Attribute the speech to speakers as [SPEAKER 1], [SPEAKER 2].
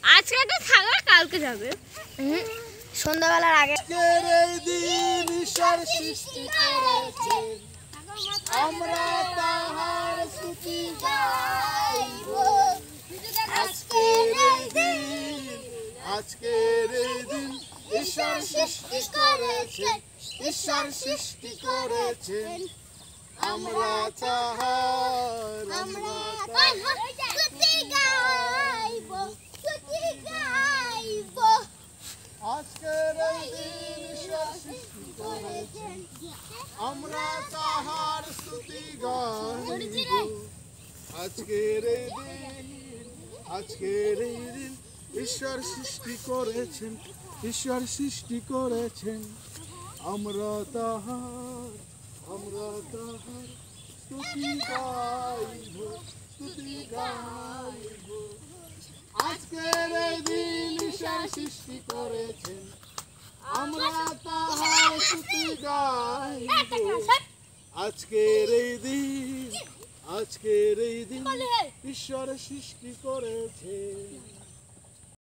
[SPEAKER 1] আজকে তো থাকবে, কালকে যাবে সন্ধ্যাবেলার আগে।
[SPEAKER 2] এই দিন ঈশ্বর সৃষ্টি করেছেন, আমরা তাহার স্তুতি গাইব। আজকের এই দিন ঈশ্বর সৃষ্টি করেছেন, ঈশ্বর সৃষ্টি করেছেন, আমরা তাহার
[SPEAKER 3] স্তুতি গাইব, স্তুতি গাইব।
[SPEAKER 2] আজকের এই দিন ঈশ্বর সৃষ্টি করেছেন, আমরা তাহার স্তুতি গাইব। আজকের এই দিন ঈশ্বর সৃষ্টি করেছেন, ঈশ্বর সৃষ্টি করেছেন, আমরা তাহার স্তুতি গাইব, স্তুতি গাইব। আজকের এই দিন ঈশ্বর সৃষ্টি করেছেন, আমরা তাহার স্তুতি গাইব। আজকের এই দিন ঈশ্বর সৃষ্টি করেছেন।